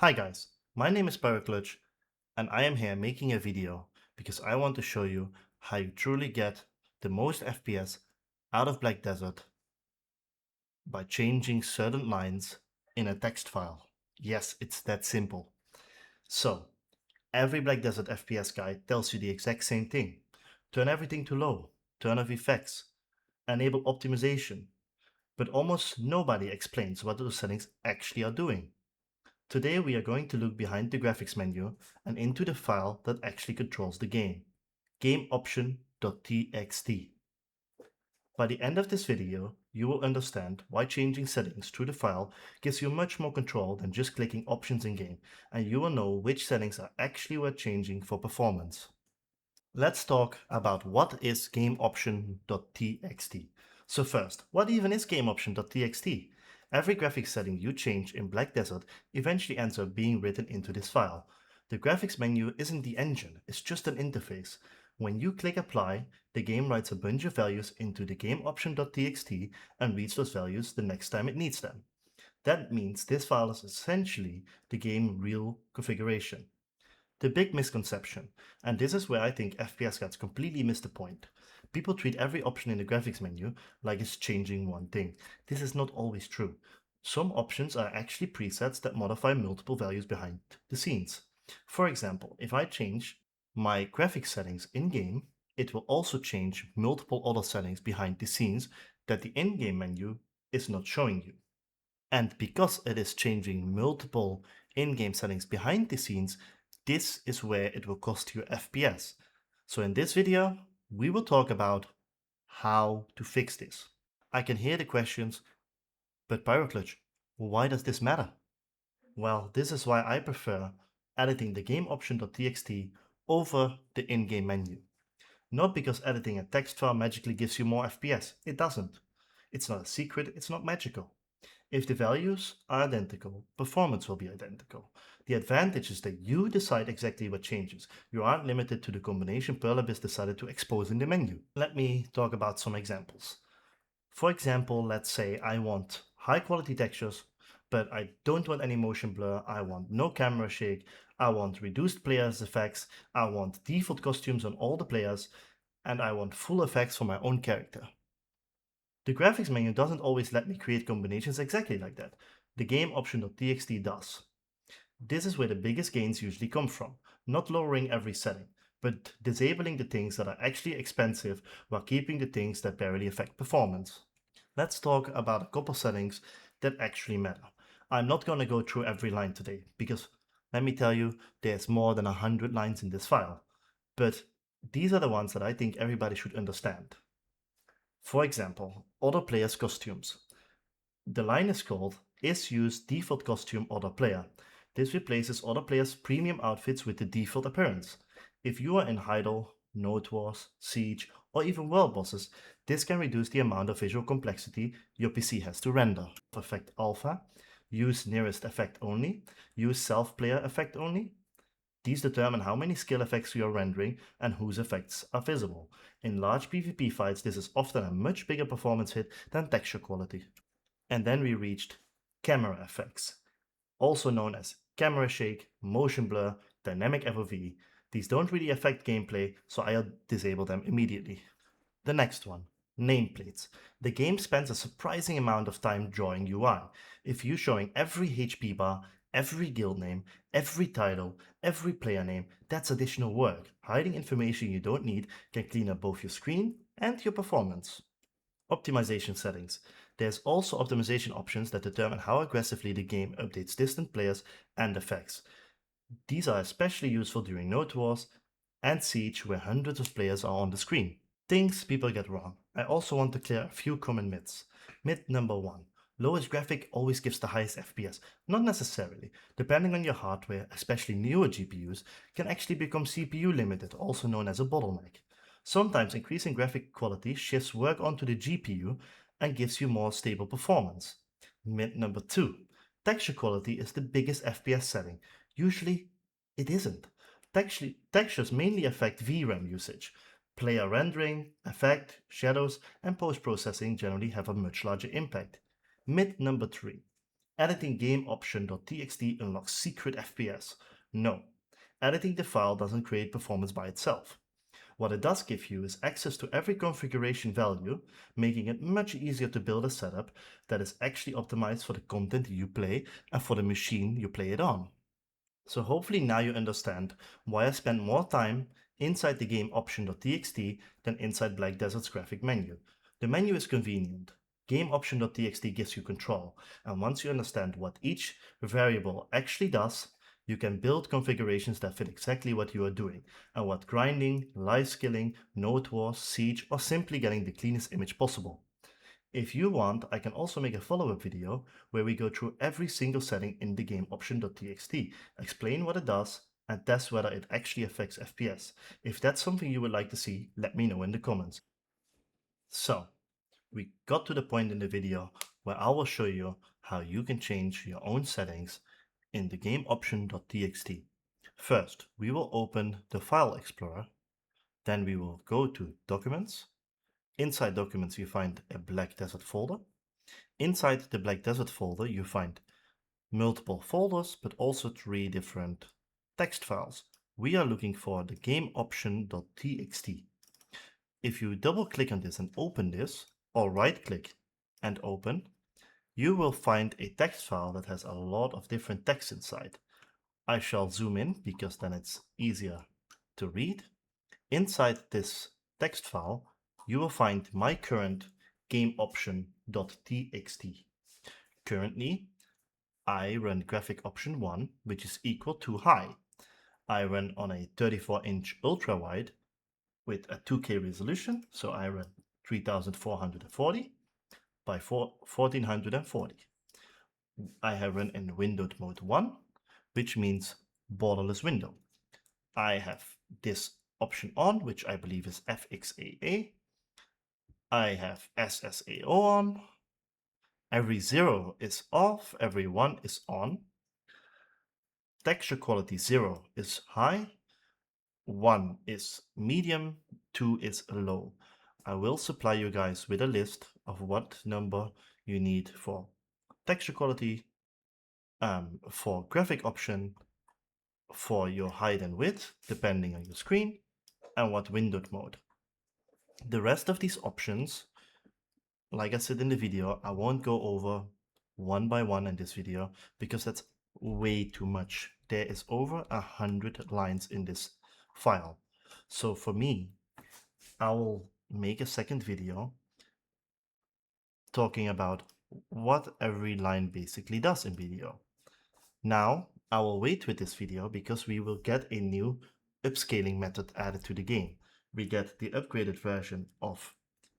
Hi guys, my name is Clutch, and I am here making a video because I want to show you how you truly get the most FPS out of Black Desert by changing certain lines in a text file. Yes, it's that simple. So, every Black Desert FPS guide tells you the exact same thing. Turn everything to low, turn off effects, enable optimization, but almost nobody explains what those settings actually are doing. Today we are going to look behind the graphics menu and into the file that actually controls the game, GameOption.txt. By the end of this video, you will understand why changing settings through the file gives you much more control than just clicking options in game, and you will know which settings are actually worth changing for performance. Let's talk about what is GameOption.txt. So first, what even is GameOption.txt? Every graphics setting you change in Black Desert eventually ends up being written into this file. The graphics menu isn't the engine, it's just an interface. When you click apply, the game writes a bunch of values into the GameOption.txt and reads those values the next time it needs them. That means this file is essentially the game real configuration. The big misconception, and this is where I think FPS guides completely miss the point. People treat every option in the graphics menu like it's changing one thing. This is not always true. Some options are actually presets that modify multiple values behind the scenes. For example, if I change my graphics settings in-game, it will also change multiple other settings behind the scenes that the in-game menu is not showing you. And because it is changing multiple in-game settings behind the scenes, this is where it will cost you FPS. So in this video, we will talk about how to fix this. I can hear the questions, but Pyroclutch, why does this matter? Well, this is why I prefer editing the GameOption.txt over the in-game menu. Not because editing a text file magically gives you more FPS, it doesn't. It's not a secret, it's not magical. If the values are identical, performance will be identical. The advantage is that you decide exactly what changes. You aren't limited to the combination Perlab decided to expose in the menu. Let me talk about some examples. For example, let's say I want high quality textures, but I don't want any motion blur, I want no camera shake, I want reduced players effects, I want default costumes on all the players, and I want full effects for my own character. The graphics menu doesn't always let me create combinations exactly like that. The GameOption.txt does. This is where the biggest gains usually come from, not lowering every setting, but disabling the things that are actually expensive while keeping the things that barely affect performance. Let's talk about a couple settings that actually matter. I'm not going to go through every line today, because let me tell you, there's more than 100 lines in this file. But these are the ones that I think everybody should understand. For example, other players' costumes. The line is called is used default costume other player. This replaces other players' premium outfits with the default appearance. If you are in Heidel, Node Wars, Siege, or even World Bosses, this can reduce the amount of visual complexity your PC has to render. Effect Alpha, use nearest effect only, use self-player effect only. These determine how many skill effects you are rendering and whose effects are visible. In large PvP fights, this is often a much bigger performance hit than texture quality. And then we reached camera effects, also known as camera shake, motion blur, dynamic FOV. These don't really affect gameplay, so I'll disable them immediately. The next one, nameplates. The game spends a surprising amount of time drawing UI. If you're showing every HP bar, every guild name, every title, every player name, that's additional work. Hiding information you don't need can clean up both your screen and your performance. Optimization settings. There's also optimization options that determine how aggressively the game updates distant players and effects. These are especially useful during Node Wars and Siege, where hundreds of players are on the screen. Things people get wrong. I also want to clear a few common myths. Myth number 1. Lowest graphic always gives the highest FPS. Not necessarily. Depending on your hardware, especially newer GPUs, can actually become CPU limited, also known as a bottleneck. Sometimes increasing graphic quality shifts work onto the GPU and gives you more stable performance. Myth number 2. Texture quality is the biggest FPS setting. Usually, it isn't. Textures mainly affect VRAM usage. Player rendering, effect, shadows, and post-processing generally have a much larger impact. Myth number 3. Editing GameOption.txt unlocks secret FPS. No, editing the file doesn't create performance by itself. What it does give you is access to every configuration value, making it much easier to build a setup that is actually optimized for the content you play and for the machine you play it on. So hopefully now you understand why I spend more time inside the game option.txt than inside Black Desert's graphic menu. The menu is convenient. Game option.txt gives you control, and once you understand what each variable actually does, you can build configurations that fit exactly what you are doing, and what grinding, lifeskilling, node wars, siege, or simply getting the cleanest image possible. If you want, I can also make a follow-up video where we go through every single setting in the game option.txt, explain what it does, and test whether it actually affects FPS. If that's something you would like to see, let me know in the comments. So, we got to the point in the video where I will show you how you can change your own settings in the game option.txt. First, we will open the File Explorer, then we will go to Documents. Inside Documents you find a Black Desert folder. Inside the Black Desert folder you find multiple folders, but also 3 different text files. We are looking for the GameOption.txt. If you double click on this and open this, or right click and open, you will find a text file that has a lot of different text inside. I shall zoom in because then it's easier to read. Inside this text file, you will find my current GameOption.txt. Currently, I run graphic option 1, which is equal to high. I run on a 34-inch ultra wide with a 2K resolution, so I run 3440 by 1440. I have run in windowed mode 1, which means borderless window. I have this option on, which I believe is FXAA. I have SSAO on. Every 0 is off, every 1 is on. Texture quality 0 is high, 1 is medium, 2 is low. I will supply you guys with a list of what number you need for texture quality, for graphic option, for your height and width, depending on your screen, and what windowed mode. The rest of these options, like I said in the video, I won't go over one by one in this video because that's way too much. There is over 100 lines in this file. So for me, I will make a second video talking about what every line basically does in video. Now, I will wait with this video because we will get a new upscaling method added to the game. We get the upgraded version of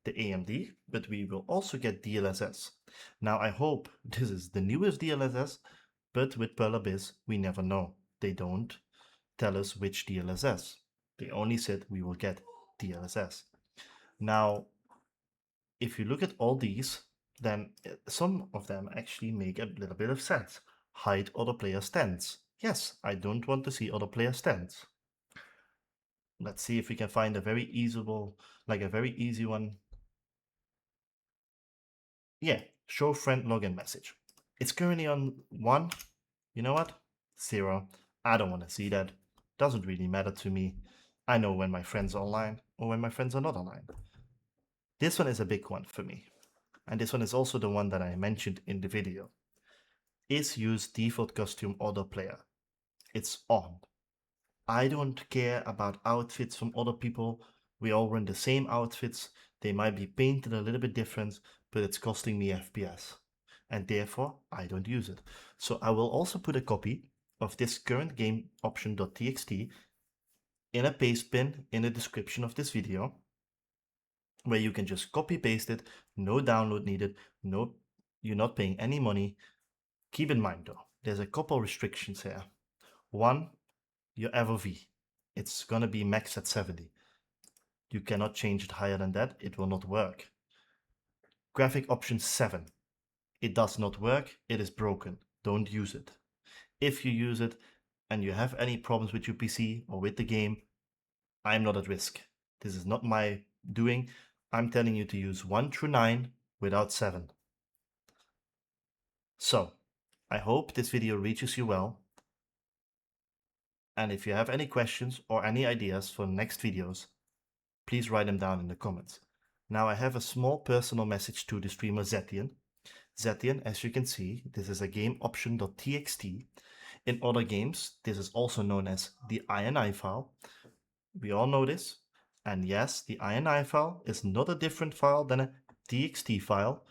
the AMD, but we will also get DLSS. Now, I hope this is the newest DLSS, but with Pearl Abyss, we never know. They don't tell us which DLSS. They only said we will get DLSS. Now, if you look at all these, then some of them actually make a little bit of sense. Hide other player stands. Yes, I don't want to see other player stands. Let's see if we can find a very easy one. Yeah, show friend login message. It's currently on 1. You know what? 0. I don't want to see that. Doesn't really matter to me. I know when my friends are online or when my friends are not online. This one is a big one for me. And this one is also the one that I mentioned in the video. Is use default costume other player. It's on. I don't care about outfits from other people. We all run the same outfits. They might be painted a little bit different, but it's costing me FPS. And therefore, I don't use it. So I will also put a copy of this current game option.txt in a paste bin in the description of this video, where you can just copy paste it, no download needed, you're not paying any money. Keep in mind though, there's a couple restrictions here. One, your FOV. It's gonna be max at 70. You cannot change it higher than that, it will not work. Graphic option 7. It does not work, it is broken. Don't use it. If you use it and you have any problems with your PC or with the game, I'm not at risk. This is not my doing. I'm telling you to use 1 through 9 without 7. So, I hope this video reaches you well, and if you have any questions or any ideas for next videos, please write them down in the comments. Now I have a small personal message to the streamer Zetian. Zetian, as you can see, this is a GameOption.txt. In other games, this is also known as the INI file. We all know this. And yes, the INI file is not a different file than a TXT file.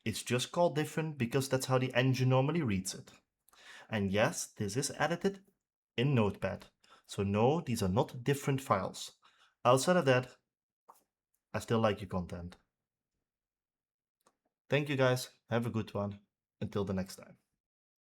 It's just called different because that's how the engine normally reads it. And yes, this is edited in Notepad. So no, these are not different files. Outside of that, I still like your content. Thank you guys, have a good one. Until the next time.